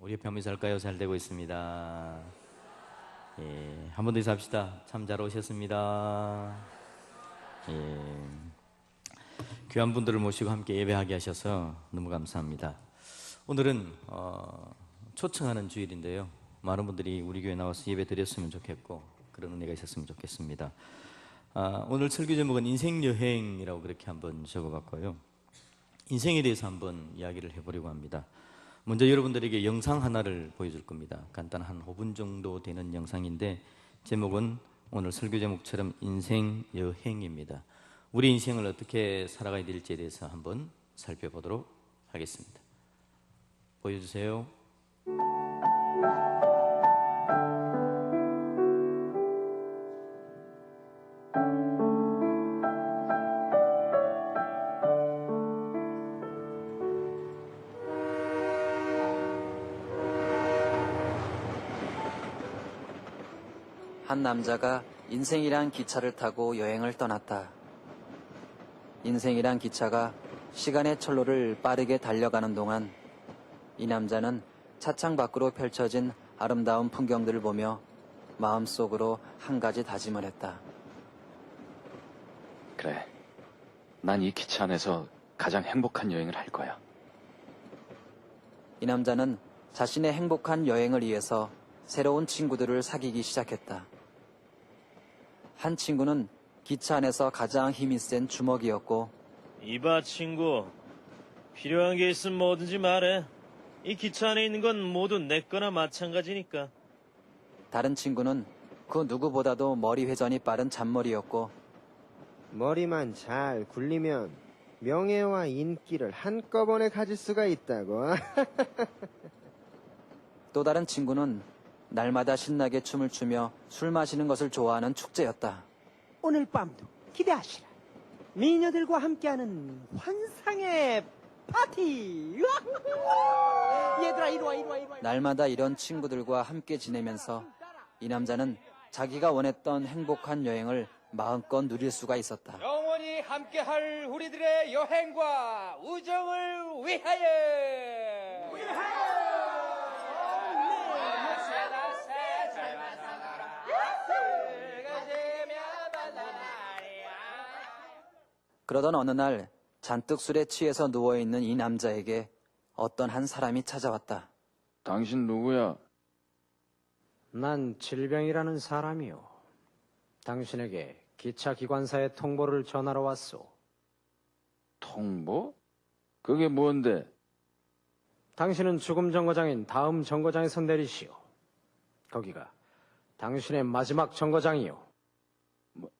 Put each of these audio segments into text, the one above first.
우리 family 잘까요? 잘 되고 있습니다. 예, 한 번 더 인사합시다. 참 잘 오셨습니다. 예, 귀한 분들을 모시고 함께 예배하게 하셔서 너무 감사합니다. 오늘은 초청하는 주일인데요. 많은 분들이 우리 교회 나와서 예배 드렸으면 좋겠고 그런 은혜가 있었으면 좋겠습니다. 오늘 설교 제목은 인생여행이라고 그렇게 한번 적어봤고요. 인생에 대해서 한번 이야기를 해보려고 합니다. 먼저 여러분들에게 영상 하나를 보여줄 겁니다. 간단 한 5분 정도 되는 영상인데 제목은 오늘 설교 제목처럼 인생여행입니다. 우리 인생을 어떻게 살아가야 될지에 대해서 한번 살펴보도록 하겠습니다. 보여주세요. 한 남자가 인생이란 기차를 타고 여행을 떠났다. 인생이란 기차가 시간의 철로를 빠르게 달려가는 동안 이 남자는 차창 밖으로 펼쳐진 아름다운 풍경들을 보며 마음속으로 한 가지 다짐을 했다. 그래, 난 이 기차 안에서 가장 행복한 여행을 할 거야. 이 남자는 자신의 행복한 여행을 위해서 새로운 친구들을 사귀기 시작했다. 한 친구는 기차 안에서 가장 힘이 센 주먹이었고, 이봐 친구, 필요한 게 있으면 뭐든지 말해. 이 기차 안에 있는 건 모두 내 거나 마찬가지니까. 다른 친구는 그 누구보다도 머리 회전이 빠른 잔머리였고, 머리만 잘 굴리면 명예와 인기를 한꺼번에 가질 수가 있다고. 또 다른 친구는 날마다 신나게 춤을 추며 술 마시는 것을 좋아하는 축제였다. 오늘 밤도 기대하시라. 미녀들과 함께하는 환상의 파티. 얘들아 이리 와. 날마다 이런 친구들과 함께 지내면서 이 남자는 자기가 원했던 행복한 여행을 마음껏 누릴 수가 있었다. 영원히 함께할 우리들의 여행과 우정을 위하여! 그러던 어느 날 잔뜩 술에 취해서 누워있는 이 남자에게 어떤 한 사람이 찾아왔다. 당신 누구야? 난 질병이라는 사람이요. 당신에게 기차 기관사의 통보를 전하러 왔소. 통보? 그게 뭔데? 당신은 죽음 정거장인 다음 정거장에서 내리시오. 거기가 당신의 마지막 정거장이요.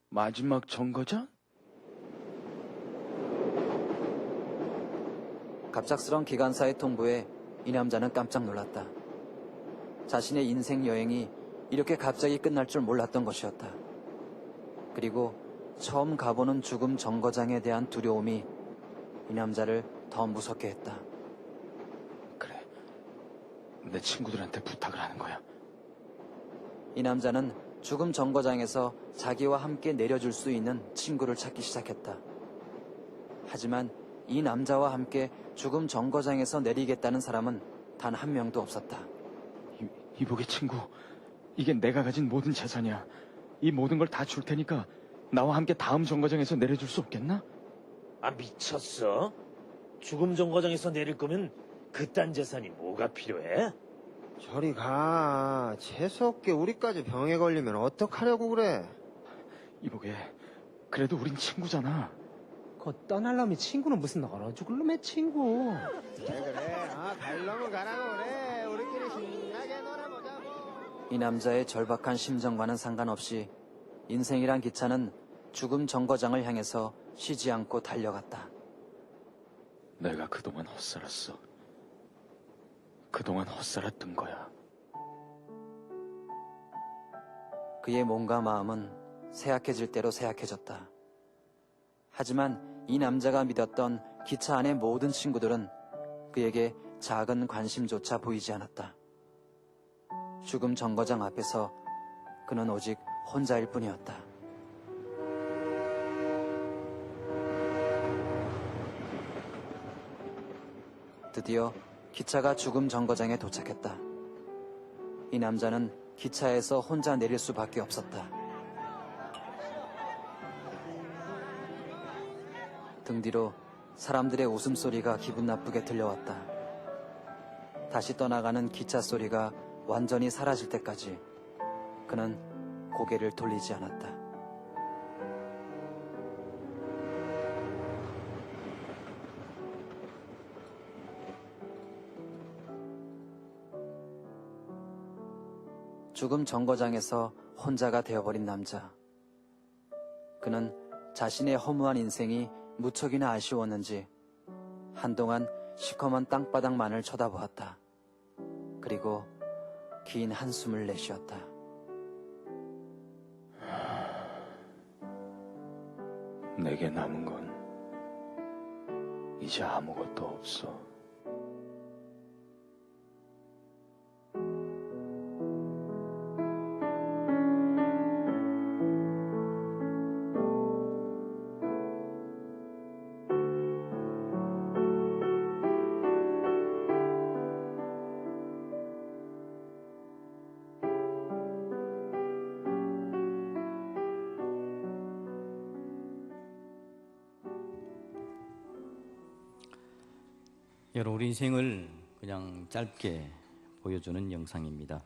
마지막 정거장? 갑작스런 기관사의 통보에 이 남자는 깜짝 놀랐다. 자신의 인생 여행이 이렇게 갑자기 끝날 줄 몰랐던 것이었다. 그리고 처음 가보는 죽음 정거장에 대한 두려움이 이 남자를 더 무섭게 했다. 그래, 내 친구들한테 부탁을 하는 거야. 이 남자는 죽음 정거장에서 자기와 함께 내려줄 수 있는 친구를 찾기 시작했다. 하지만 이 남자와 함께 죽음 정거장에서 내리겠다는 사람은 단 한 명도 없었다. 이복의 친구, 이게 내가 가진 모든 재산이야. 이 모든 걸 다 줄 테니까 나와 함께 다음 정거장에서 내려줄 수 없겠나? 아 미쳤어? 죽음 정거장에서 내릴 거면 그딴 재산이 뭐가 필요해? 저리 가. 재수없게 우리까지 병에 걸리면 어떡하려고 그래. 이복에, 그래도 우린 친구잖아. 곧 떠날 놈이 친구는 무슨 얼어 죽을 놈의 친구. 그래. 갈 놈은 가라고 그래. 우리끼리 신나게 놀아보자고. 이 남자의 절박한 심정과는 상관없이 인생이란 기차는 죽음 정거장을 향해서 쉬지 않고 달려갔다. 내가 그동안 헛살았어. 그동안 헛살았던 거야. 그의 몸과 마음은 쇠약해질 대로 쇠약해졌다. 하지만 이 남자가 믿었던 기차 안의 모든 친구들은 그에게 작은 관심조차 보이지 않았다. 죽음 정거장 앞에서 그는 오직 혼자일 뿐이었다. 드디어 기차가 죽음 정거장에 도착했다. 이 남자는 기차에서 혼자 내릴 수밖에 없었다. 등 뒤로 사람들의 웃음소리가 기분 나쁘게 들려왔다. 다시 떠나가는 기차 소리가 완전히 사라질 때까지 그는 고개를 돌리지 않았다. 죽음 정거장에서 혼자가 되어버린 남자. 그는 자신의 허무한 인생이 무척이나 아쉬웠는지 한동안 시커먼 땅바닥만을 쳐다보았다. 그리고 긴 한숨을 내쉬었다. 내게 남은 건 이제 아무것도 없어. 여러분, 우리 인생을 그냥 짧게 보여주는 영상입니다.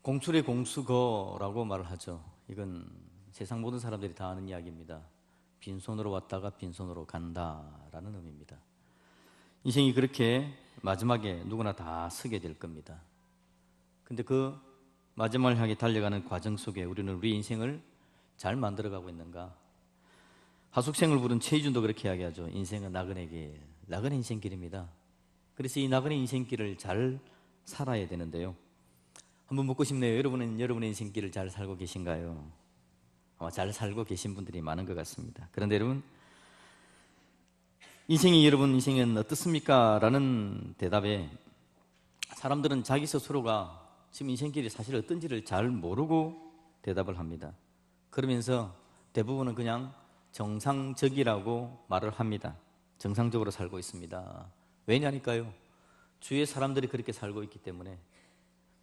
공출의 공수거라고 말을 하죠. 이건 세상 모든 사람들이 다 아는 이야기입니다. 빈손으로 왔다가 빈손으로 간다라는 의미입니다. 인생이 그렇게 마지막에 누구나 다 서게 될 겁니다. 근데 그 마지막을 향해 달려가는 과정 속에 우리는 우리 인생을 잘 만들어가고 있는가? 하숙생을 부른 최희준도 그렇게 이야기하죠. 인생은 나그네 길, 나그네 인생길입니다. 그래서 이 나그네 인생길을 잘 살아야 되는데요. 한번 묻고 싶네요. 여러분은 여러분의 인생길을 잘 살고 계신가요? 아마 잘 살고 계신 분들이 많은 것 같습니다. 그런데 여러분, 인생이 여러분 인생은 어떻습니까? 라는 대답에 사람들은 자기 스스로가 지금 인생길이 사실 어떤지를 잘 모르고 대답을 합니다. 그러면서 대부분은 그냥 정상적이라고 말을 합니다. 정상적으로 살고 있습니다. 왜냐니까요? 주위의 사람들이 그렇게 살고 있기 때문에,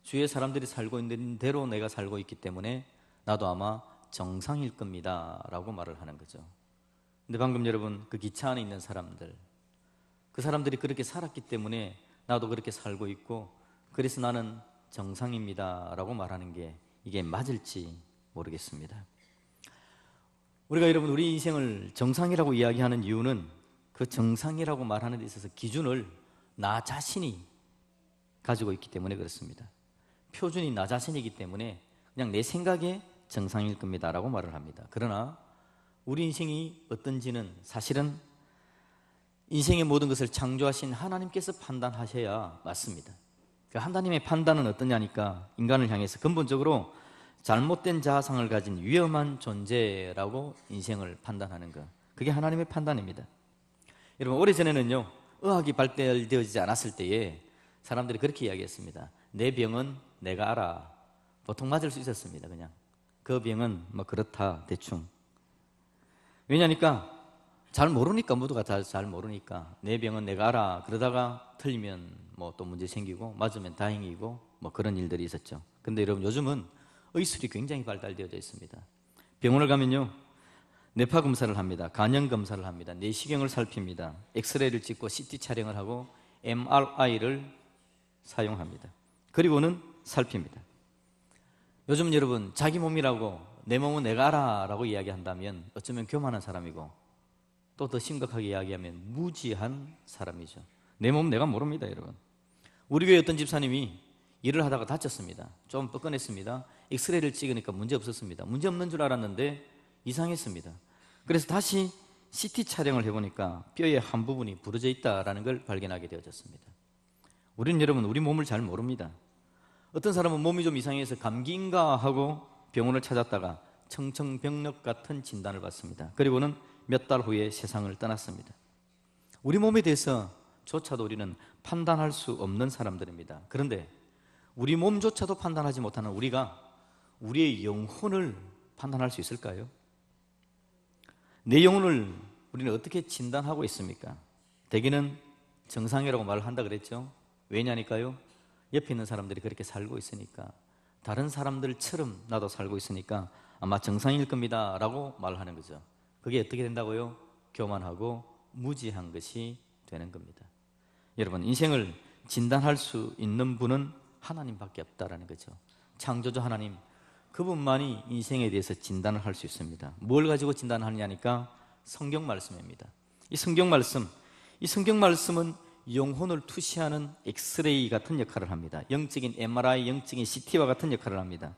주위의 사람들이 살고 있는 대로 내가 살고 있기 때문에 나도 아마 정상일 겁니다 라고 말을 하는 거죠. 근데 방금 여러분, 그 기차 안에 있는 사람들, 그 사람들이 그렇게 살았기 때문에 나도 그렇게 살고 있고, 그래서 나는 정상입니다 라고 말하는 게 이게 맞을지 모르겠습니다. 우리가 여러분 우리 인생을 정상이라고 이야기하는 이유는 그 정상이라고 말하는 데 있어서 기준을 나 자신이 가지고 있기 때문에 그렇습니다. 표준이 나 자신이기 때문에 그냥 내 생각에 정상일 겁니다 라고 말을 합니다. 그러나 우리 인생이 어떤지는 사실은 인생의 모든 것을 창조하신 하나님께서 판단하셔야 맞습니다. 그 하나님의 판단은 어떠냐니까 인간을 향해서 근본적으로 잘못된 자아상을 가진 위험한 존재라고 인생을 판단하는 것, 그게 하나님의 판단입니다. 여러분, 오래전에는요 의학이 발달되어지지 않았을 때에 사람들이 그렇게 이야기했습니다. 내 병은 내가 알아. 보통 맞을 수 있었습니다. 그냥 그 병은 뭐 그렇다 대충. 왜냐니까 잘 모르니까, 모두가 다 잘 모르니까 내 병은 내가 알아. 그러다가 틀리면 뭐 또 문제 생기고 맞으면 다행이고 뭐 그런 일들이 있었죠. 근데 여러분, 요즘은 의술이 굉장히 발달되어져 있습니다. 병원을 가면요 뇌파 검사를 합니다. 간염 검사를 합니다. 내시경을 살핍니다. 엑스레이를 찍고 CT 촬영을 하고 MRI를 사용합니다. 그리고는 살핍니다. 요즘 여러분, 자기 몸이라고 내 몸은 내가 알아 라고 이야기한다면 어쩌면 교만한 사람이고, 또 더 심각하게 이야기하면 무지한 사람이죠. 내 몸 내가 모릅니다. 여러분, 우리 교회 어떤 집사님이 일을 하다가 다쳤습니다. 좀 뻐근했습니다. 엑스레이를 찍으니까 문제 없었습니다. 문제 없는 줄 알았는데 이상했습니다. 그래서 다시 CT 촬영을 해보니까 뼈의 한 부분이 부러져 있다는 걸 발견하게 되어졌습니다. 우리는 여러분 우리 몸을 잘 모릅니다. 어떤 사람은 몸이 좀 이상해서 감기인가 하고 병원을 찾았다가 청청병력 같은 진단을 받습니다. 그리고는 몇 달 후에 세상을 떠났습니다. 우리 몸에 대해서조차도 우리는 판단할 수 없는 사람들입니다. 그런데 우리 몸조차도 판단하지 못하는 우리가 우리의 영혼을 판단할 수 있을까요? 내 영혼을 우리는 어떻게 진단하고 있습니까? 대개는 정상이라고 말을 한다 그랬죠. 왜냐니까요? 옆에 있는 사람들이 그렇게 살고 있으니까, 다른 사람들처럼 나도 살고 있으니까 아마 정상일 겁니다 라고 말하는 거죠. 그게 어떻게 된다고요? 교만하고 무지한 것이 되는 겁니다. 여러분, 인생을 진단할 수 있는 분은 하나님밖에 없다라는 거죠. 창조주 하나님, 그분만이 인생에 대해서 진단을 할 수 있습니다. 뭘 가지고 진단하느냐니까 성경 말씀입니다. 이 성경 말씀은 영혼을 투시하는 엑스레이 같은 역할을 합니다. 영적인 MRI, 영적인 CT와 같은 역할을 합니다.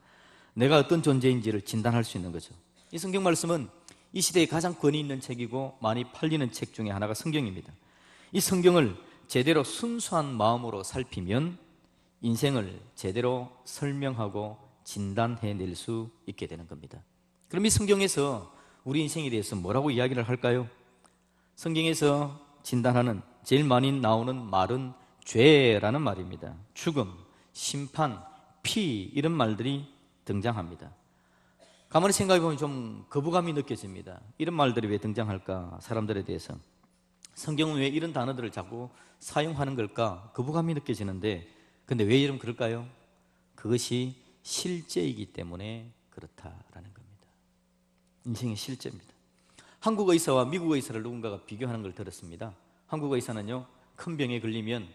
내가 어떤 존재인지를 진단할 수 있는 거죠. 이 성경 말씀은 이 시대에 가장 권위 있는 책이고 많이 팔리는 책 중에 하나가 성경입니다. 이 성경을 제대로 순수한 마음으로 살피면 인생을 제대로 설명하고 진단해낼 수 있게 되는 겁니다. 그럼 이 성경에서 우리 인생에 대해서 뭐라고 이야기를 할까요? 성경에서 진단하는 제일 많이 나오는 말은 죄라는 말입니다. 죽음, 심판, 피 이런 말들이 등장합니다. 가만히 생각해 보면 좀 거부감이 느껴집니다. 이런 말들이 왜 등장할까? 사람들에 대해서 성경은 왜 이런 단어들을 자꾸 사용하는 걸까? 거부감이 느껴지는데, 근데 왜 이런 그럴까요? 그것이 실제이기 때문에 그렇다라는 겁니다. 인생의 실제입니다. 한국 의사와 미국 의사를 누군가가 비교하는 걸 들었습니다. 한국 의사는요, 큰 병에 걸리면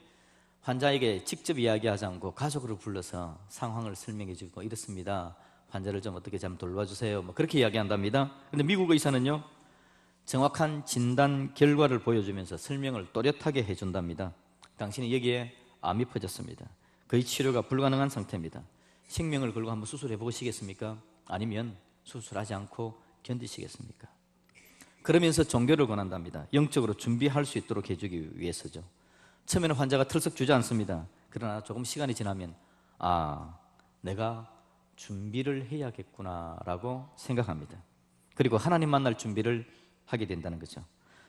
환자에게 직접 이야기하지 않고 가족을 불러서 상황을 설명해 주고 이렇습니다. 환자를 좀 어떻게 좀 돌봐주세요. 뭐 그렇게 이야기한답니다. 그런데 미국 의사는요, 정확한 진단 결과를 보여주면서 설명을 또렷하게 해준답니다. 당신이 여기에 암이 퍼졌습니다. 거의 치료가 불가능한 상태입니다. 생명을 걸고 한번 수술해 보시겠습니까? 아니면 수술하지 않고 견디시겠습니까? 그러면서 종교를 권한답니다. 영적으로 준비할 수 있도록 해주기 위해서죠. 처음에는 환자가 털썩 주저앉습니다. 그러나 조금 시간이 지나면 내가 준비를 해야겠구나라고 생각합니다. 그리고 하나님 만날 준비를 하게 된다는 거죠.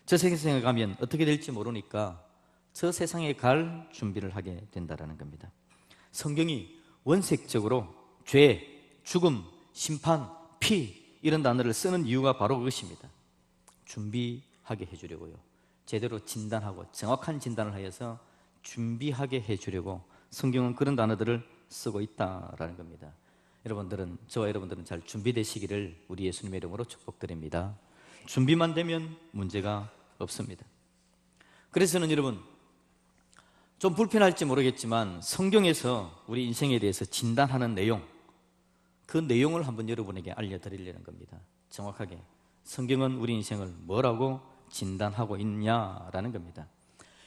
저 세상에 가면 어떻게 될지 모르니까 저 세상에 갈 준비를 하게 된다는 겁니다. 성경이 원색적으로 죄, 죽음, 심판, 피 이런 단어를 쓰는 이유가 바로 그것입니다. 준비하게 해주려고요. 제대로 진단하고 정확한 진단을 하여서 준비하게 해주려고 성경은 그런 단어들을 쓰고 있다라는 겁니다. 저와 여러분들은 잘 준비되시기를 우리 예수님의 이름으로 축복드립니다. 준비만 되면 문제가 없습니다. 그래서는 여러분, 좀 불편할지 모르겠지만 성경에서 우리 인생에 대해서 진단하는 내용, 그 내용을 한번 여러분에게 알려드리려는 겁니다. 정확하게 성경은 우리 인생을 뭐라고 진단하고 있냐라는 겁니다.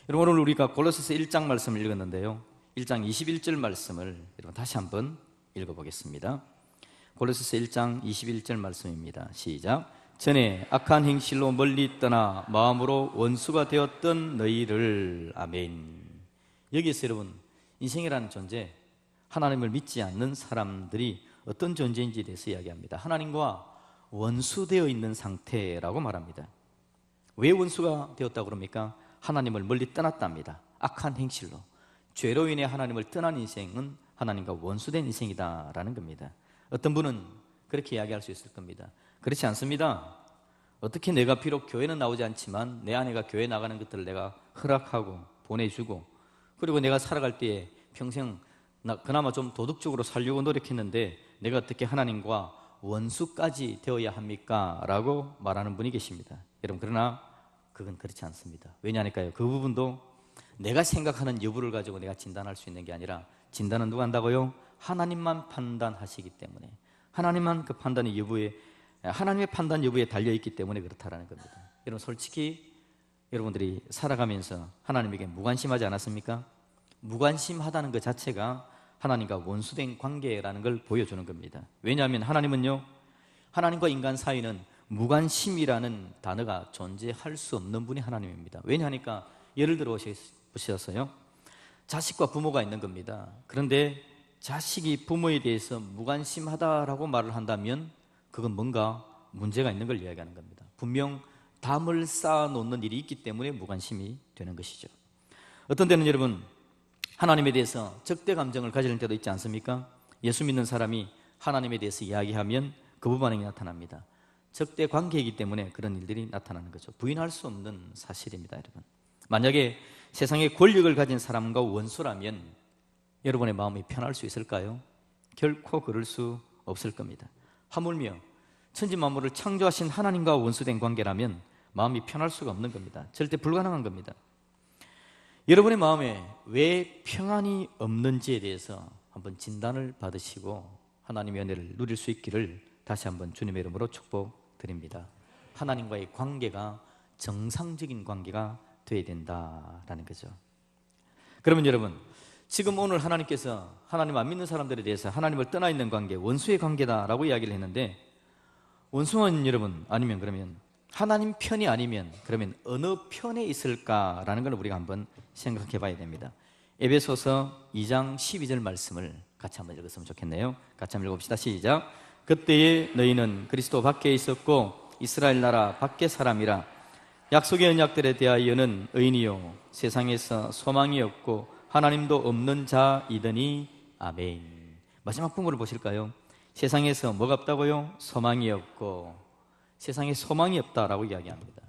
여러분, 오늘 우리가 골로새서 1장 말씀을 읽었는데요, 1장 21절 말씀을 여러분 다시 한번 읽어보겠습니다. 골로새서 1장 21절 말씀입니다. 시작. 전에 악한 행실로 멀리 떠나 마음으로 원수가 되었던 너희를. 아멘. 여기에서 여러분, 인생이라는 존재, 하나님을 믿지 않는 사람들이 어떤 존재인지에 대해서 이야기합니다. 하나님과 원수되어 있는 상태라고 말합니다. 왜 원수가 되었다고 그럽니까? 하나님을 멀리 떠났답니다. 악한 행실로, 죄로 인해 하나님을 떠난 인생은 하나님과 원수된 인생이다라는 겁니다. 어떤 분은 그렇게 이야기할 수 있을 겁니다. 그렇지 않습니다. 어떻게 내가 비록 교회는 나오지 않지만 내 아내가 교회 나가는 것들을 내가 허락하고 보내주고, 그리고 내가 살아갈 때에 평생 그나마 좀 도덕적으로 살려고 노력했는데 내가 어떻게 하나님과 원수까지 되어야 합니까? 라고 말하는 분이 계십니다. 여러분, 그러나 그건 그렇지 않습니다. 왜냐하니까요, 그 부분도 내가 생각하는 여부를 가지고 내가 진단할 수 있는 게 아니라, 진단은 누가 한다고요? 하나님만 판단하시기 때문에, 하나님만 그 판단의 여부에, 하나님의 판단 여부에 달려있기 때문에 그렇다라는 겁니다. 여러분, 솔직히 여러분들이 살아가면서 하나님에게 무관심하지 않았습니까? 무관심하다는 것 자체가 하나님과 원수된 관계라는 걸 보여주는 겁니다. 왜냐하면 하나님은요, 하나님과 인간 사이는 무관심이라는 단어가 존재할 수 없는 분이 하나님입니다. 왜냐하니까 예를 들어 보셨어요? 자식과 부모가 있는 겁니다. 그런데 자식이 부모에 대해서 무관심하다라고 말을 한다면 그건 뭔가 문제가 있는 걸 이야기하는 겁니다. 분명 담을 쌓아놓는 일이 있기 때문에 무관심이 되는 것이죠. 어떤 때는 여러분, 하나님에 대해서 적대 감정을 가지는 때도 있지 않습니까? 예수 믿는 사람이 하나님에 대해서 이야기하면 거부 반응이 나타납니다. 적대 관계이기 때문에 그런 일들이 나타나는 거죠. 부인할 수 없는 사실입니다, 여러분. 만약에 세상의 권력을 가진 사람과 원수라면 여러분의 마음이 편할 수 있을까요? 결코 그럴 수 없을 겁니다. 하물며 천지 만물을 창조하신 하나님과 원수된 관계라면 마음이 편할 수가 없는 겁니다. 절대 불가능한 겁니다. 여러분의 마음에 왜 평안이 없는지에 대해서 한번 진단을 받으시고 하나님의 은혜를 누릴 수 있기를 다시 한번 주님의 이름으로 축복드립니다. 하나님과의 관계가 정상적인 관계가 되어야 된다라는 거죠. 그러면 여러분, 지금 오늘 하나님께서 하나님 안 믿는 사람들에 대해서 하나님을 떠나 있는 관계, 원수의 관계다라고 이야기를 했는데, 원수는 여러분 아니면 그러면 하나님 편이 아니면 그러면 어느 편에 있을까라는 걸 우리가 한번 생각해 봐야 됩니다. 에베소서 2장 12절 말씀을 같이 한번 읽었으면 좋겠네요. 같이 한번 읽읍시다. 시작. 그때에 너희는 그리스도 밖에 있었고 이스라엘 나라 밖의 사람이라. 약속의 언약들에 대하여는 의인이요 세상에서 소망이 없고 하나님도 없는 자이더니. 아멘. 마지막 부분을 보실까요? 세상에서 뭐가 없다고요? 소망이 없고. 세상에 소망이 없다라고 이야기합니다.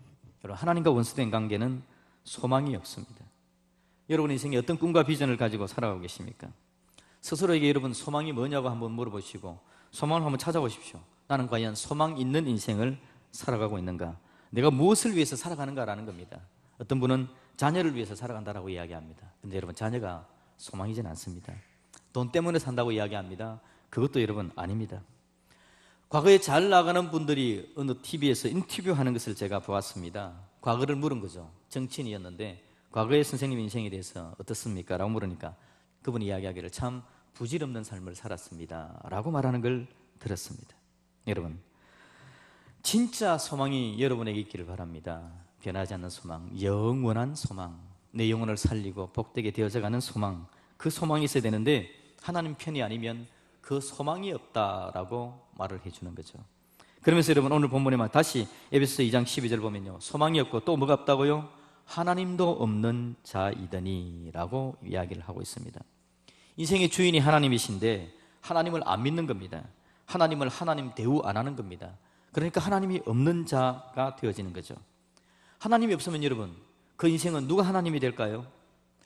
여러분, 하나님과 원수된 관계는 소망이 없습니다. 여러분 인생에 어떤 꿈과 비전을 가지고 살아가고 계십니까? 스스로에게 여러분 소망이 뭐냐고 한번 물어보시고 소망을 한번 찾아보십시오. 나는 과연 소망 있는 인생을 살아가고 있는가? 내가 무엇을 위해서 살아가는가라는 겁니다. 어떤 분은 자녀를 위해서 살아간다라고 이야기합니다. 근데 여러분, 자녀가 소망이진 않습니다. 돈 때문에 산다고 이야기합니다. 그것도 여러분 아닙니다. 과거에 잘 나가는 분들이 어느 TV에서 인터뷰하는 것을 제가 보았습니다. 과거를 물은 거죠. 정치인이었는데 과거의 선생님 인생에 대해서 어떻습니까? 라고 물으니까 그분이 이야기하기를 참 부질없는 삶을 살았습니다 라고 말하는 걸 들었습니다. 여러분, 진짜 소망이 여러분에게 있기를 바랍니다. 변하지 않는 소망, 영원한 소망, 내 영혼을 살리고 복되게 되어져가는 소망, 그 소망이 있어야 되는데 하나님 편이 아니면 그 소망이 없다라고 말을 해주는 거죠. 그러면서 여러분 오늘 본문에만 다시 에베소서 2장 12절 보면요, 소망이 없고 또 뭐가 없다고요? 하나님도 없는 자이더니 라고 이야기를 하고 있습니다. 인생의 주인이 하나님이신데 하나님을 안 믿는 겁니다. 하나님을 하나님 대우 안 하는 겁니다. 그러니까 하나님이 없는 자가 되어지는 거죠. 하나님이 없으면 여러분 그 인생은 누가 하나님이 될까요?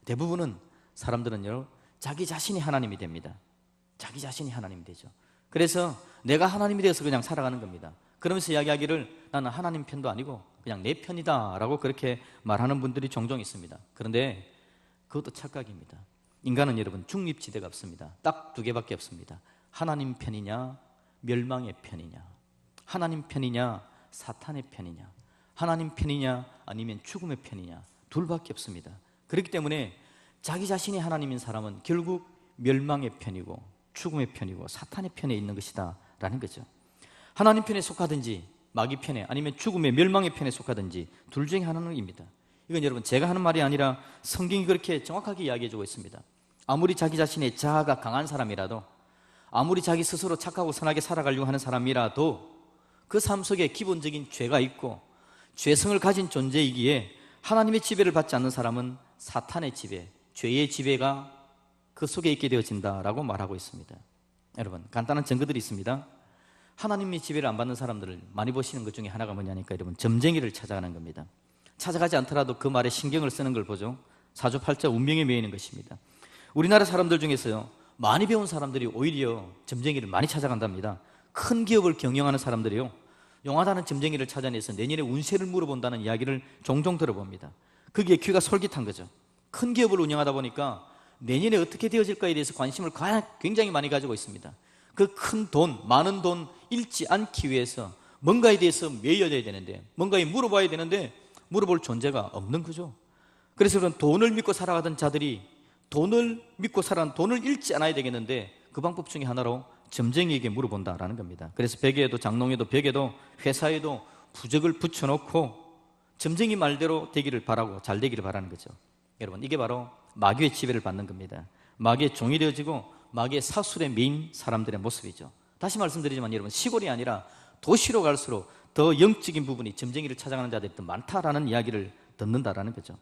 대부분은 사람들은요, 자기 자신이 하나님이 됩니다. 자기 자신이 하나님이 되죠. 그래서 내가 하나님이 되어서 그냥 살아가는 겁니다. 그러면서 이야기하기를 나는 하나님 편도 아니고 그냥 내 편이다 라고 그렇게 말하는 분들이 종종 있습니다. 그런데 그것도 착각입니다. 인간은 여러분 중립지대가 없습니다. 딱 두 개밖에 없습니다. 하나님 편이냐 멸망의 편이냐, 하나님 편이냐 사탄의 편이냐, 하나님 편이냐 아니면 죽음의 편이냐, 둘밖에 없습니다. 그렇기 때문에 자기 자신이 하나님인 사람은 결국 멸망의 편이고 죽음의 편이고 사탄의 편에 있는 것이다 라는 거죠. 하나님 편에 속하든지 마귀 편에 아니면 죽음의 멸망의 편에 속하든지 둘 중에 하나입니다. 이건 여러분 제가 하는 말이 아니라 성경이 그렇게 정확하게 이야기해주고 있습니다. 아무리 자기 자신의 자아가 강한 사람이라도, 아무리 자기 스스로 착하고 선하게 살아가려고 하는 사람이라도 그 삶 속에 기본적인 죄가 있고 죄성을 가진 존재이기에 하나님의 지배를 받지 않는 사람은 사탄의 지배, 죄의 지배가 그 속에 있게 되어진다라고 말하고 있습니다. 여러분, 간단한 증거들이 있습니다. 하나님의 지배를 안 받는 사람들을 많이 보시는 것 중에 하나가 뭐냐니까 여러분, 점쟁이를 찾아가는 겁니다. 찾아가지 않더라도 그 말에 신경을 쓰는 걸 보죠. 사주팔자 운명에 매이는 것입니다. 우리나라 사람들 중에서요, 많이 배운 사람들이 오히려 점쟁이를 많이 찾아간답니다. 큰 기업을 경영하는 사람들이요, 용하다는 점쟁이를 찾아내서 내년에 운세를 물어본다는 이야기를 종종 들어봅니다. 거기에 귀가 솔깃한 거죠. 큰 기업을 운영하다 보니까 내년에 어떻게 되어질까에 대해서 관심을 굉장히 많이 가지고 있습니다. 그 큰 돈, 많은 돈 잃지 않기 위해서 뭔가에 대해서 매여져야 되는데, 뭔가에 물어봐야 되는데 물어볼 존재가 없는 거죠. 그래서 그런 돈을 믿고 살아가던 자들이 돈을 믿고 살아간 돈을 잃지 않아야 되겠는데 그 방법 중에 하나로 점쟁이에게 물어본다라는 겁니다. 그래서 베개에도 장롱에도 벽에도 회사에도 부적을 붙여놓고 점쟁이 말대로 되기를 바라고 잘 되기를 바라는 거죠. 여러분, 이게 바로 마귀의 지배를 받는 겁니다. 마귀의 종이 되어지고 마귀의 사술에 매인 사람들의 모습이죠. 다시 말씀드리지만 여러분, 시골이 아니라 도시로 갈수록 더 영적인 부분이 점쟁이를 찾아가는 자들이 더 많다라는 이야기를 듣는다라는 거죠.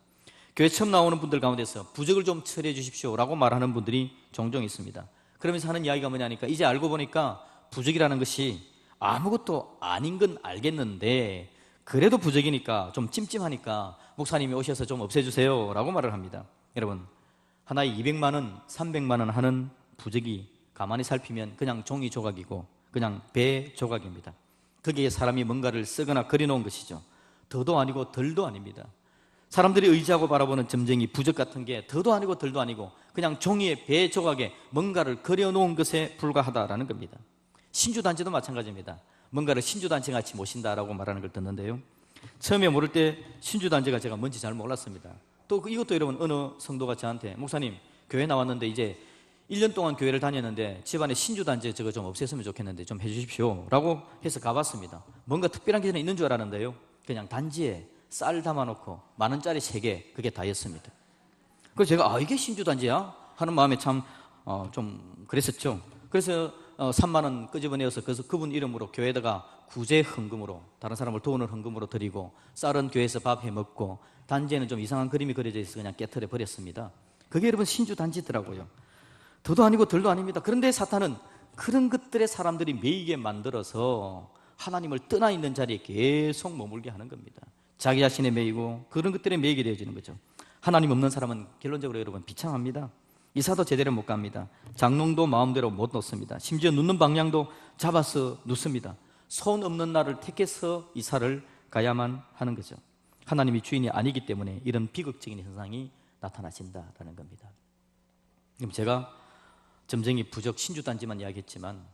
교회 처음 나오는 분들 가운데서 부적을 좀 처리해 주십시오 라고 말하는 분들이 종종 있습니다. 그러면서 하는 이야기가 뭐냐니까, 이제 알고 보니까 부적이라는 것이 아무것도 아닌 건 알겠는데 그래도 부적이니까 좀 찜찜하니까 목사님이 오셔서 좀 없애주세요 라고 말을 합니다. 여러분, 하나에 200만 원, 300만 원 하는 부적이 가만히 살피면 그냥 종이 조각이고 그냥 배 조각입니다. 거기에 사람이 뭔가를 쓰거나 그려놓은 것이죠. 더도 아니고 덜도 아닙니다. 사람들이 의지하고 바라보는 점쟁이 부적 같은 게 더도 아니고 덜도 아니고 그냥 종이에 배 조각에 뭔가를 그려놓은 것에 불과하다라는 겁니다. 신주단지도 마찬가지입니다. 뭔가를 신주단지 같이 모신다라고 말하는 걸 듣는데요, 처음에 모를 때 신주단지가 제가 뭔지 잘 몰랐습니다. 또 이것도 여러분, 어느 성도가 저한테 목사님 교회 나왔는데 이제 1년 동안 교회를 다녔는데 집안에 신주단지 저거 좀 없앴으면 좋겠는데 좀 해주십시오 라고 해서 가봤습니다. 뭔가 특별한 게 있는 줄 알았는데요, 그냥 단지에 쌀 담아놓고 10,000원짜리 3개, 그게 다였습니다. 그래서 제가 이게 신주단지야? 하는 마음에 참 좀 그랬었죠. 그래서 3만 원 끄집어내어서 그분 이름으로 교회에다가 구제 헌금으로, 다른 사람을 도우는 헌금으로 드리고, 쌀은 교회에서 밥 해먹고, 단지에는 좀 이상한 그림이 그려져 있어서 그냥 깨트려 버렸습니다. 그게 여러분 신주단지더라고요. 더도 아니고 덜도 아닙니다. 그런데 사탄은 그런 것들에 사람들이 매이게 만들어서 하나님을 떠나 있는 자리에 계속 머물게 하는 겁니다. 자기 자신에 매이고 그런 것들에 매이게 되어지는 거죠. 하나님 없는 사람은 결론적으로 여러분 비참합니다. 이사도 제대로 못 갑니다. 장롱도 마음대로 못 놓습니다. 심지어 눕는 방향도 잡아서 눕습니다. 손 없는 날을 택해서 이사를 가야만 하는 거죠. 하나님이 주인이 아니기 때문에 이런 비극적인 현상이 나타나신다라는 겁니다. 그럼 제가 점쟁이 부적 신주단지만 이야기했지만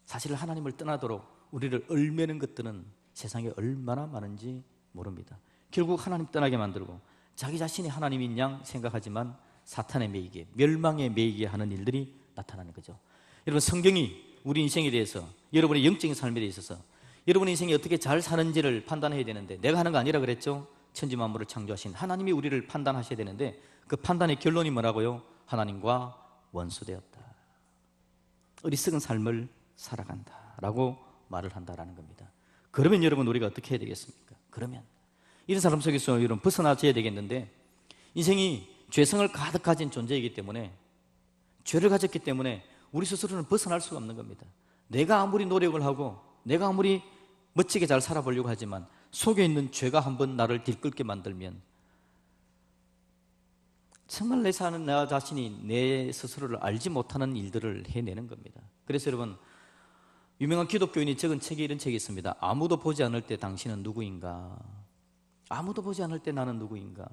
사실 하나님을 떠나도록 우리를 얽매는 것들은 세상에 얼마나 많은지 모릅니다. 결국 하나님 떠나게 만들고 자기 자신이 하나님인 양 생각하지만 사탄에 매이게, 멸망에 매이게 하는 일들이 나타나는 거죠. 여러분, 성경이 우리 인생에 대해서, 여러분의 영적인 삶에 있어서 여러분의 인생이 어떻게 잘 사는지를 판단해야 되는데, 내가 하는 거 아니라 그랬죠. 천지 만물을 창조하신 하나님이 우리를 판단하셔야 되는데 그 판단의 결론이 뭐라고요? 하나님과 원수되었다, 어리석은 삶을 살아간다 라고 말을 한다라는 겁니다. 그러면 여러분, 우리가 어떻게 해야 되겠습니까? 그러면 이런 사람 속에서 여러분 벗어나셔야 되겠는데, 인생이 죄성을 가득 가진 존재이기 때문에, 죄를 가졌기 때문에 우리 스스로는 벗어날 수가 없는 겁니다. 내가 아무리 노력을 하고 내가 아무리 멋지게 잘 살아보려고 하지만 속에 있는 죄가 한번 나를 들끓게 만들면 정말 내 자신이 내 스스로를 알지 못하는 일들을 해내는 겁니다. 그래서 여러분, 유명한 기독교인이 적은 책에 이런 책이 있습니다. 아무도 보지 않을 때 당신은 누구인가? 아무도 보지 않을 때 나는 누구인가?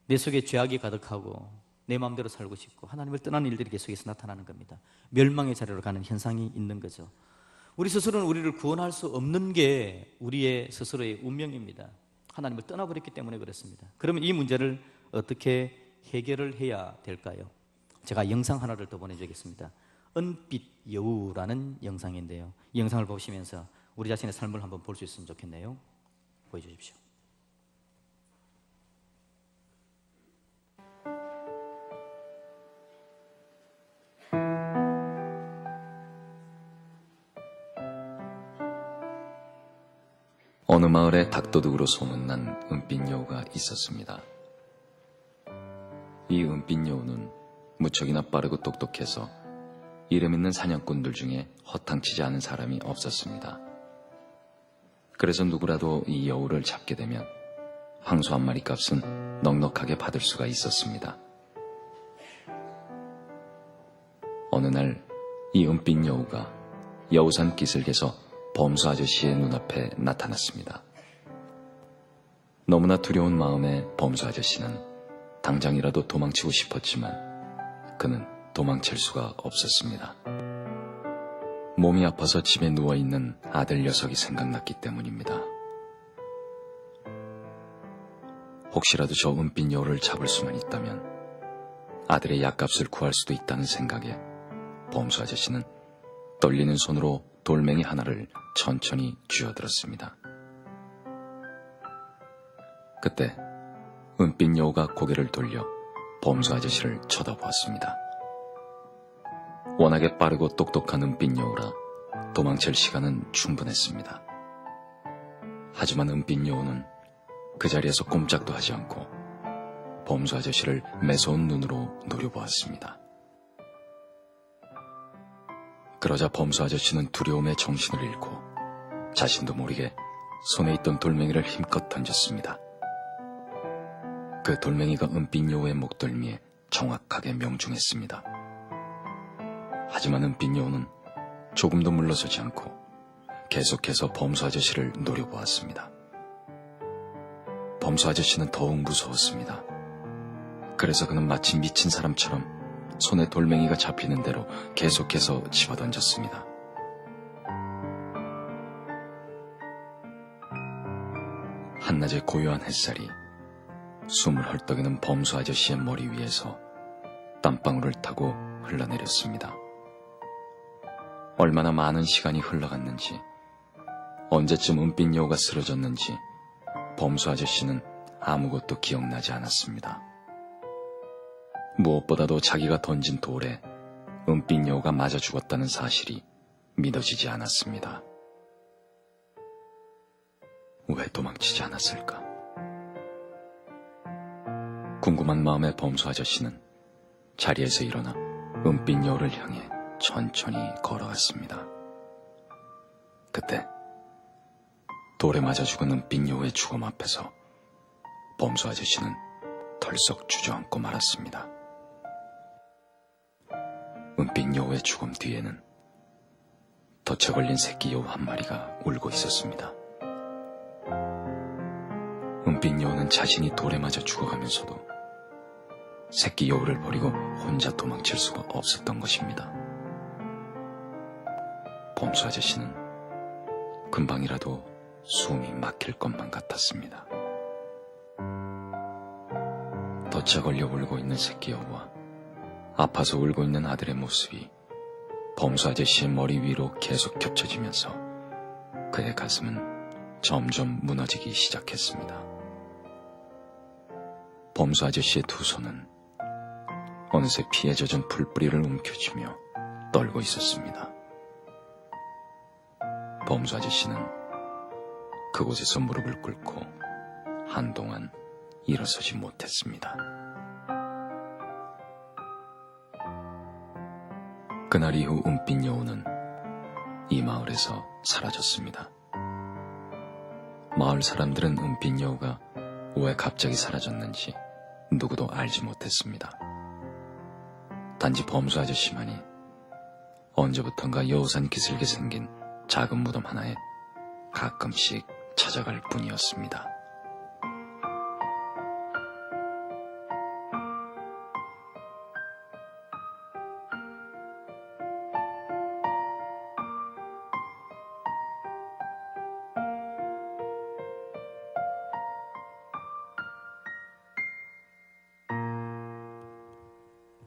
내 속에 죄악이 가득하고 내 마음대로 살고 싶고 하나님을 떠나는 일들이 계속해서 나타나는 겁니다. 멸망의 자리로 가는 현상이 있는 거죠. 우리 스스로는 우리를 구원할 수 없는 게 우리의 스스로의 운명입니다. 하나님을 떠나버렸기 때문에 그렇습니다. 그러면 이 문제를 어떻게 해결을 해야 될까요? 제가 영상 하나를 더 보내주겠습니다. 은빛 여우라는 영상인데요, 이 영상을 보시면서 우리 자신의 삶을 한번 볼 수 있으면 좋겠네요. 보여주십시오. 어느 마을에 닭도둑으로 소문난 은빛 여우가 있었습니다. 이 은빛 여우는 무척이나 빠르고 똑똑해서 이름 있는 사냥꾼들 중에 허탕치지 않은 사람이 없었습니다. 그래서 누구라도 이 여우를 잡게 되면 황소 한 마리 값은 넉넉하게 받을 수가 있었습니다. 어느 날 이 은빛 여우가 여우산 기슭에서 범수 아저씨의 눈앞에 나타났습니다. 너무나 두려운 마음에 범수 아저씨는 당장이라도 도망치고 싶었지만 그는 도망칠 수가 없었습니다. 몸이 아파서 집에 누워있는 아들 녀석이 생각났기 때문입니다. 혹시라도 저 은빛 여우를 잡을 수만 있다면 아들의 약값을 구할 수도 있다는 생각에 범수 아저씨는 떨리는 손으로 돌멩이 하나를 천천히 쥐어들었습니다. 그때 은빛 여우가 고개를 돌려 범수 아저씨를 쳐다보았습니다. 워낙에 빠르고 똑똑한 은빛 여우라 도망칠 시간은 충분했습니다. 하지만 은빛 여우는 그 자리에서 꼼짝도 하지 않고 범수 아저씨를 매서운 눈으로 노려보았습니다. 그러자 범수 아저씨는 두려움에 정신을 잃고 자신도 모르게 손에 있던 돌멩이를 힘껏 던졌습니다. 그 돌멩이가 은빛 여우의 목덜미에 정확하게 명중했습니다. 하지만 은빛 여우는 조금도 물러서지 않고 계속해서 범수 아저씨를 노려보았습니다. 범수 아저씨는 더욱 무서웠습니다. 그래서 그는 마치 미친 사람처럼 손에 돌멩이가 잡히는 대로 계속해서 집어던졌습니다. 한낮의 고요한 햇살이 숨을 헐떡이는 범수 아저씨의 머리 위에서 땀방울을 타고 흘러내렸습니다. 얼마나 많은 시간이 흘러갔는지, 언제쯤 은빛 여우가 쓰러졌는지 범수 아저씨는 아무것도 기억나지 않았습니다. 무엇보다도 자기가 던진 돌에 은빛 여우가 맞아 죽었다는 사실이 믿어지지 않았습니다. 왜 도망치지 않았을까? 궁금한 마음에 범수 아저씨는 자리에서 일어나 은빛 여우를 향해 천천히 걸어갔습니다. 그때 돌에 맞아 죽은 은빛 여우의 죽음 앞에서 범수 아저씨는 덜썩 주저앉고 말았습니다. 은빛 여우의 죽음 뒤에는 덫에 걸린 새끼 여우 한 마리가 울고 있었습니다. 은빛 여우는 자신이 돌에 맞아 죽어가면서도 새끼 여우를 버리고 혼자 도망칠 수가 없었던 것입니다. 범수 아저씨는 금방이라도 숨이 막힐 것만 같았습니다. 덫에 걸려 울고 있는 새끼 여우와 아파서 울고 있는 아들의 모습이 범수 아저씨의 머리 위로 계속 겹쳐지면서 그의 가슴은 점점 무너지기 시작했습니다. 범수 아저씨의 두 손은 어느새 피에 젖은 풀뿌리를 움켜쥐며 떨고 있었습니다. 범수 아저씨는 그곳에서 무릎을 꿇고 한동안 일어서지 못했습니다. 그날 이후 은빛 여우는 이 마을에서 사라졌습니다. 마을 사람들은 은빛 여우가 왜 갑자기 사라졌는지 누구도 알지 못했습니다. 단지 범수 아저씨만이 언제부턴가 여우산 기슭에 생긴 작은 무덤 하나에 가끔씩 찾아갈 뿐이었습니다.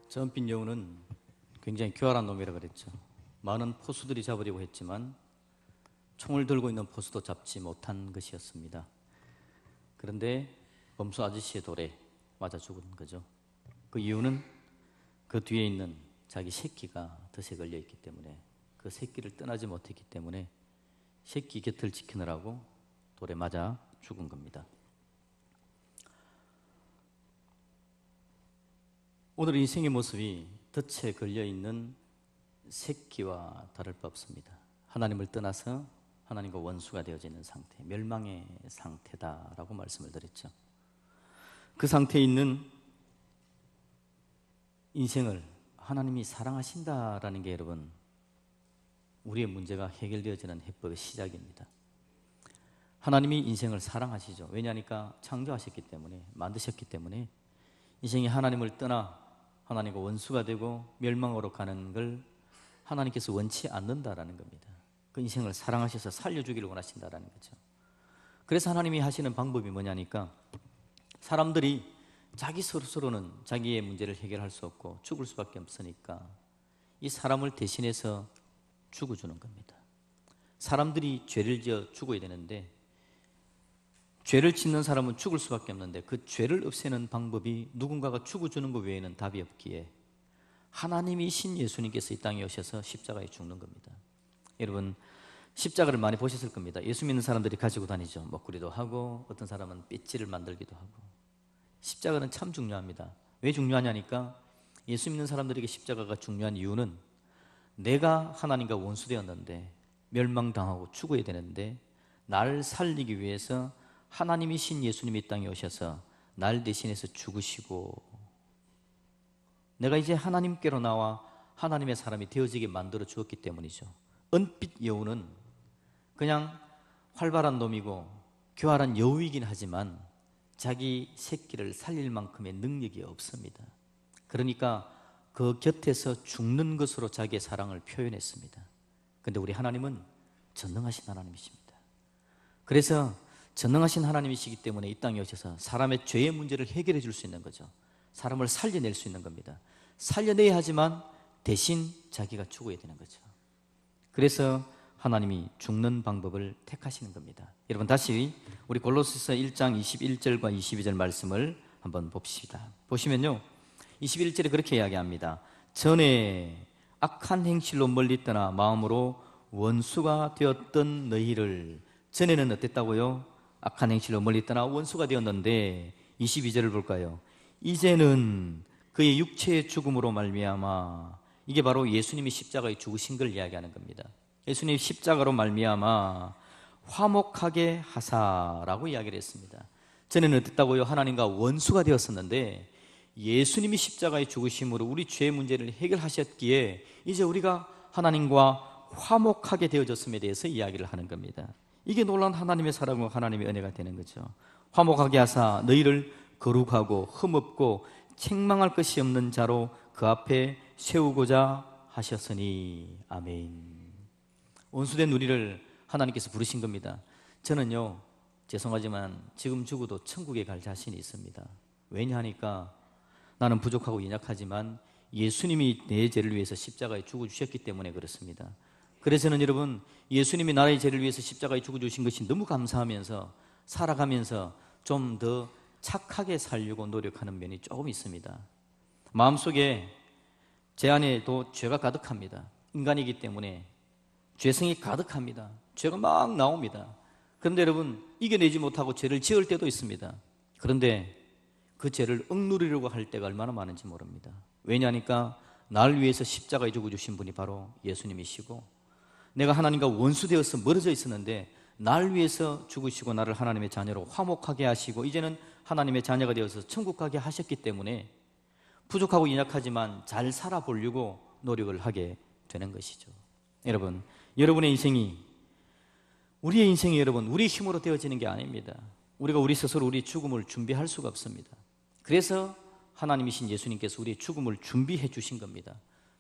저 은빛 여우는 굉장히 교활한 놈이라 그랬죠. 많은 포수들이 잡으려고 했지만 총을 들고 있는 포수도 잡지 못한 것이었습니다. 그런데 범수 아저씨의 돌에 맞아 죽은 거죠. 그 이유는 그 뒤에 있는 자기 새끼가 덫에 걸려 있기 때문에, 그 새끼를 떠나지 못했기 때문에 새끼 곁을 지키느라고 돌에 맞아 죽은 겁니다. 오늘 인생의 모습이 덫에 걸려있는 새끼와 다를 바 없습니다. 하나님을 떠나서 하나님과 원수가 되어져 있는 상태, 멸망의 상태다라고 말씀을 드렸죠. 그 상태에 있는 인생을 하나님이 사랑하신다라는 게 여러분, 우리의 문제가 해결되어지는 해법의 시작입니다. 하나님이 인생을 사랑하시죠. 왜냐하니까 창조하셨기 때문에, 만드셨기 때문에 인생이 하나님을 떠나 하나님과 원수가 되고 멸망으로 가는 걸 하나님께서 원치 않는다라는 겁니다. 그 인생을 사랑하셔서 살려주기를 원하신다라는 거죠. 그래서 하나님이 하시는 방법이 뭐냐니까, 사람들이 자기 스스로는 자기의 문제를 해결할 수 없고 죽을 수밖에 없으니까 이 사람을 대신해서 죽어주는 겁니다. 사람들이 죄를 지어 죽어야 되는데 죄를 짓는 사람은 죽을 수밖에 없는데 그 죄를 없애는 방법이 누군가가 죽어주는 것 외에는 답이 없기에 하나님이신 예수님께서 이 땅에 오셔서 십자가에 죽는 겁니다. 여러분, 십자가를 많이 보셨을 겁니다. 예수 믿는 사람들이 가지고 다니죠. 먹구리도 하고 어떤 사람은 삐찌를 만들기도 하고. 십자가는 참 중요합니다. 왜 중요하냐니까, 예수 믿는 사람들에게 십자가가 중요한 이유는 내가 하나님과 원수되었는데 멸망당하고 죽어야 되는데 날 살리기 위해서 하나님이신 예수님이 이 땅에 오셔서 날 대신해서 죽으시고 내가 이제 하나님께로 나와 하나님의 사람이 되어지게 만들어 주었기 때문이죠. 은빛 여우는 그냥 활발한 놈이고 교활한 여우이긴 하지만 자기 새끼를 살릴 만큼의 능력이 없습니다. 그러니까 그 곁에서 죽는 것으로 자기의 사랑을 표현했습니다. 그런데 우리 하나님은 전능하신 하나님이십니다. 그래서 전능하신 하나님이시기 때문에 이 땅에 오셔서 사람의 죄의 문제를 해결해 줄 수 있는 거죠. 사람을 살려낼 수 있는 겁니다. 살려내야 하지만 대신 자기가 죽어야 되는 거죠. 그래서 하나님이 죽는 방법을 택하시는 겁니다. 여러분 다시 우리 골로새서 1장 21절과 22절 말씀을 한번 봅시다. 보시면요 21절에 그렇게 이야기합니다. 전에 악한 행실로 멀리 떠나 마음으로 원수가 되었던 너희를, 전에는 어땠다고요? 악한 행실로 멀리 떠나 원수가 되었는데 22절을 볼까요? 이제는 그의 육체의 죽음으로 말미암아, 이게 바로 예수님이 십자가에 죽으신 걸 이야기하는 겁니다. 예수님이 십자가로 말미암아 화목하게 하사라고 이야기를 했습니다. 전에는 어땠다고요? 하나님과 원수가 되었었는데 예수님이 십자가에 죽으심으로 우리 죄의 문제를 해결하셨기에 이제 우리가 하나님과 화목하게 되어졌음에 대해서 이야기를 하는 겁니다. 이게 놀라운 하나님의 사랑과 하나님의 은혜가 되는 거죠. 화목하게 하사 너희를 거룩하고 흠없고 책망할 것이 없는 자로 그 앞에 세우고자 하셨으니 아멘. 원수된 우리를 하나님께서 부르신 겁니다. 저는요 죄송하지만 지금 죽어도 천국에 갈 자신이 있습니다. 왜냐하니까 나는 부족하고 연약하지만 예수님이 내 죄를 위해서 십자가에 죽어주셨기 때문에 그렇습니다. 그래서 저는 여러분 예수님이 나의 죄를 위해서 십자가에 죽어주신 것이 너무 감사하면서 살아가면서 좀 더 착하게 살려고 노력하는 면이 조금 있습니다. 마음속에 제 안에도 죄가 가득합니다. 인간이기 때문에 죄성이 가득합니다. 죄가 막 나옵니다. 그런데 여러분 이겨내지 못하고 죄를 지을 때도 있습니다. 그런데 그 죄를 억누르려고 할 때가 얼마나 많은지 모릅니다. 왜냐하니까 날 위해서 십자가에 죽어주신 분이 바로 예수님이시고 내가 하나님과 원수되어서 멀어져 있었는데 날 위해서 죽으시고 나를 하나님의 자녀로 화목하게 하시고 이제는 하나님의 자녀가 되어서 천국 가게 하셨기 때문에 부족하고 연약하지만 잘 살아보려고 노력을 하게 되는 것이죠. 여러분, 여러분의 인생이 우리의 인생이 여러분 우리 힘으로 되어지는 게 아닙니다. 우리가 우리 스스로 우리 죽음을 준비할 수가 없습니다. 그래서 하나님이신 예수님께서 우리의 죽음을 준비해 주신 겁니다.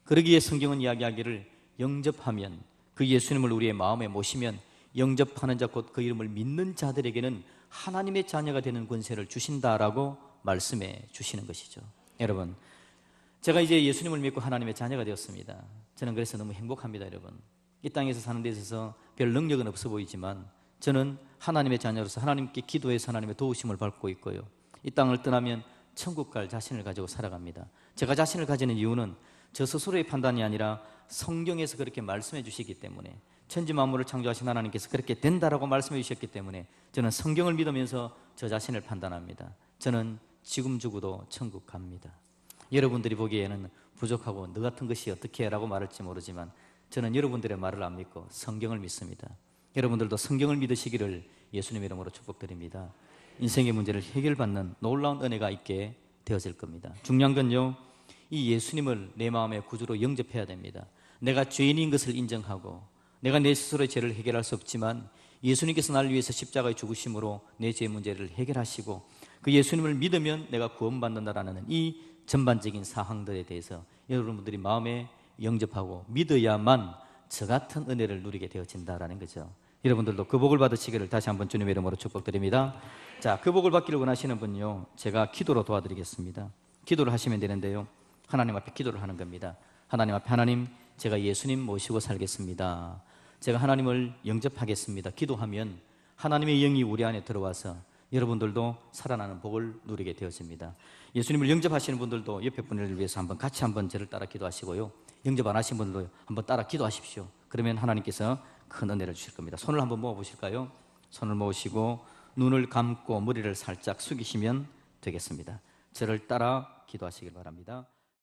그러기에 성경은 이야기하기를 영접하면 그 예수님을 우리의 마음에 모시면 영접하는 자 곧 그 이름을 믿는 자들에게는 하나님의 자녀가 되는 권세를 주신다라고 말씀해 주시는 것이죠. 여러분 제가 이제 예수님을 믿고 하나님의 자녀가 되었습니다. 저는 그래서 너무 행복합니다. 여러분 이 땅에서 사는 데 있어서 별 능력은 없어 보이지만 저는 하나님의 자녀로서 하나님께 기도해서 하나님의 도우심을 받고 있고요. 이 땅을 떠나면 천국 갈 자신을 가지고 살아갑니다. 제가 자신을 가지는 이유는 저 스스로의 판단이 아니라 성경에서 그렇게 말씀해 주시기 때문에 천지 만물을 창조하신 하나님께서 그렇게 된다라고 말씀해 주셨기 때문에 저는 성경을 믿으면서 저 자신을 판단합니다. 저는 지금 죽어도 천국 갑니다. 여러분들이 보기에는 부족하고 너 같은 것이 어떻게 라고 말할지 모르지만 저는 여러분들의 말을 안 믿고 성경을 믿습니다. 여러분들도 성경을 믿으시기를 예수님의 이름으로 축복드립니다. 인생의 문제를 해결받는 놀라운 은혜가 있게 되어질 겁니다. 중요한 건요 이 예수님을 내 마음의 구주로 영접해야 됩니다. 내가 죄인인 것을 인정하고 내가 내 스스로의 죄를 해결할 수 없지만 예수님께서 나를 위해서 십자가에 죽으심으로 내 죄 문제를 해결하시고 그 예수님을 믿으면 내가 구원받는다라는 이 전반적인 사항들에 대해서 여러분들이 마음에 영접하고 믿어야만 저 같은 은혜를 누리게 되어진다라는 거죠. 여러분들도 그 복을 받으시기를 다시 한번 주님의 이름으로 축복드립니다. 자, 그 복을 받기를 원하시는 분요 제가 기도로 도와드리겠습니다. 기도를 하시면 되는데요 하나님 앞에 기도를 하는 겁니다. 하나님 앞에 하나님 제가 예수님 모시고 살겠습니다. 제가 하나님을 영접하겠습니다. 기도하면 하나님의 영이 우리 안에 들어와서 여러분들도 살아나는 복을 누리게 되어집니다. 예수님을 영접하시는 분들도 옆에 분을 위해서 한번 같이 한번 저를 따라 기도하시고요 영접 안 하신 분들도 한번 따라 기도하십시오. 그러면 하나님께서 큰 은혜를 주실 겁니다. 손을 한번 모아 보실까요? 손을 모으시고 눈을 감고 머리를 살짝 숙이시면 되겠습니다. 저를 따라 기도하시길 바랍니다.